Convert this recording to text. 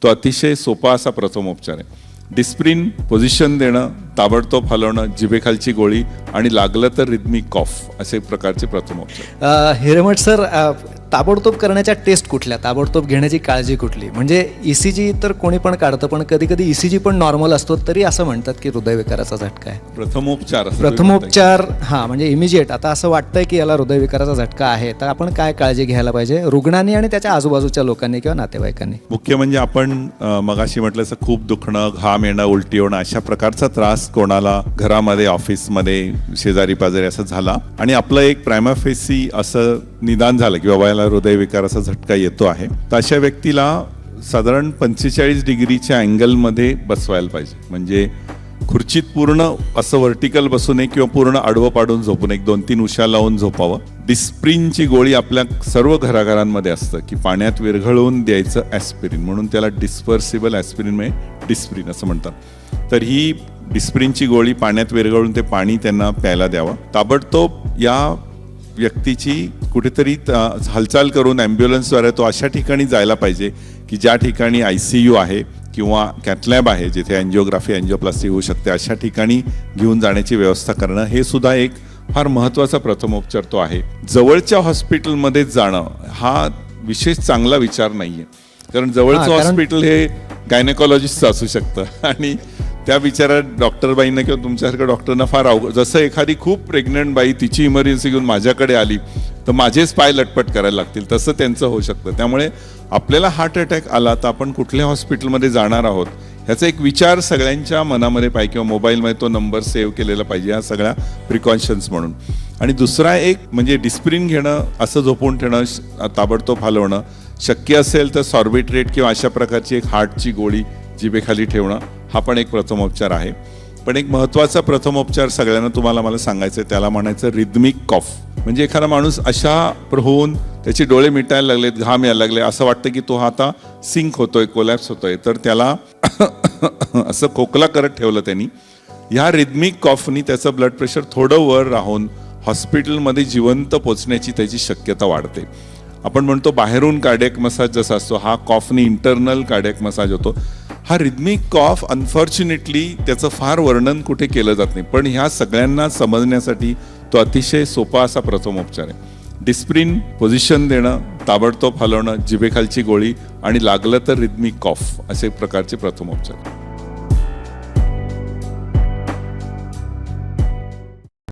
तो अतिशय सोपा असा प्रथमोपचार आहे. डिस्प्रिन पोझिशन देणं, ताबडतोब हलवणं, जिभेखालची गोळी आणि लागलं तर रिदमिक कॉफ असे प्रकारचे प्रथमोपचार. हिरेमठ सर, ताबडतोब करण्याच्या टेस्ट कुठल्या, ताबडतोब घेण्याची काळजी कुठली? म्हणजे ECG तर कोणी पण काढतं, पण कधी कधी ECG पण नॉर्मल असतो तरी असं म्हणतात की हृदयविकाराचा झटका आहे. प्रथमोपचार हां, म्हणजे इमिजिएट आता असं वाटतंय की याला हृदयविकाराचा झटका आहे, तर आपण काय काळजी घ्यायला पाहिजे रुग्णांनी आणि त्याच्या आजूबाजूच्या लोकांनी किंवा नातेवाईकांनी? मुख्य म्हणजे आपण मगाशी म्हटलं असं खूप दुखणं, घाम येणं, उलटी होणं अशा प्रकारचा त्रास कोणाला घरामध्ये, ऑफिसमध्ये, शेजारी पाजारी असं झाला आणि आपलं एक प्रायमा फेसी असं निदान झालं की बाबा याला हृदयविकाराचा झटका येतो आहे, तर अशा व्यक्तीला साधारण 45 डिग्रीच्या अँगलमध्ये बसवायला पाहिजे. म्हणजे खुर्चीत पूर्ण असं व्हर्टिकल बसू नये किंवा पूर्ण आडवं पाडून झोपू नये, 2-3 उशा लावून झोपावं. डिस्प्रिनची गोळी आपल्या सर्व घराघरांमध्ये असतं की पाण्यात विरघळवून द्यायचं ॲस्पिरिन, म्हणून त्याला डिस्पर्सिबल ॲस्पिरिन म्हणजे डिस्प्रिन असं म्हणतात. तर ही डिस्प्रिनची गोळी पाण्यात विरघळून ते पाणी त्यांना प्यायला द्यावं. ताबडतोब या व्यक्तीची कुठेतरी हालचाल करून ॲम्ब्युलन्सद्वारे तो अशा ठिकाणी जायला पाहिजे की ज्या ठिकाणी ICU आहे किंवा कॅथलॅब आहे, जिथे अँजिओग्राफी, अँजिओप्लास्टी होऊ शकते, अशा ठिकाणी घेऊन जाण्याची व्यवस्था करणं हे सुद्धा एक फार महत्त्वाचा प्रथमोपचार तो आहे. जवळच्या हॉस्पिटलमध्ये जाणं हा विशेष चांगला विचार नाही आहे, कारण जवळचं हॉस्पिटल हे गायनेकॉलॉजिस्टचं असू शकतं आणि त्या बिचारा डॉक्टरबाईंना किंवा तुमच्यासारख्या डॉक्टरना फार अवघड. जसं एखादी खूप प्रेग्नंट बाई तिची इमर्जन्सी घेऊन माझ्याकडे आली तर माझेच पाय लटपट करायला लागतील, तसं त्यांचं होऊ शकतं. त्यामुळे आपल्याला हार्ट अटॅक आला तर आपण कुठल्या हॉस्पिटलमध्ये जाणार आहोत ह्याचा एक विचार सगळ्यांच्या मनामध्ये पाहिजे किंवा मोबाईलमध्ये तो नंबर सेव्ह केलेला पाहिजे, या सगळ्या प्रिकॉशन्स म्हणून. आणि दुसरा एक म्हणजे डिस्प्रिन घेणं, असं झोपून ठेवणं, ताबडतोब हलवणं, शक्य असेल तर सॉर्बिट्रेट किंवा अशा प्रकारची एक हार्टची गोळी जिभेखाली ठेवणं, हा पण एक प्रथमोपचार आहे. पण एक महत्त्वाचा प्रथमोपचार सगळ्यांना तुम्हाला मला सांगायचं आहे, त्याला म्हणायचं रिदमिक कॉफ. म्हणजे एखादा माणूस अशा होऊन त्याचे डोळे मिटायला लागलेत, घाम यायला लागले, असं वाटतं की तो आता सिंक होतोय, कोलॅप्स होतोय, तर त्याला असं खोकला करत ठेवलं त्यांनी. ह्या रिदमिक कॉफनी त्याचं ब्लड प्रेशर थोडं वर राहून हॉस्पिटलमध्ये जिवंत पोचण्याची त्याची शक्यता वाढते. आपण म्हणतो बाहेरून कार्डियक मसाज जसा असतो, हा कॉफनी इंटरनल कार्डियक मसाज होतो. हा रिदमिक कॉफ अनफॉर्च्युनेटली त्याचं फार वर्णन कुठे केलं जात नाही, पण ह्या सगळ्यांना समजण्यासाठी तो अतिशय सोपा असा प्रथमोपचार आहे. डिस्प्रिन पोझिशन देणं, ताबडतोब हलवणं, जिभेखालची गोळी आणि लागलं तर रिदमिक कॉफ असे प्रकारचे प्रथमोपचार.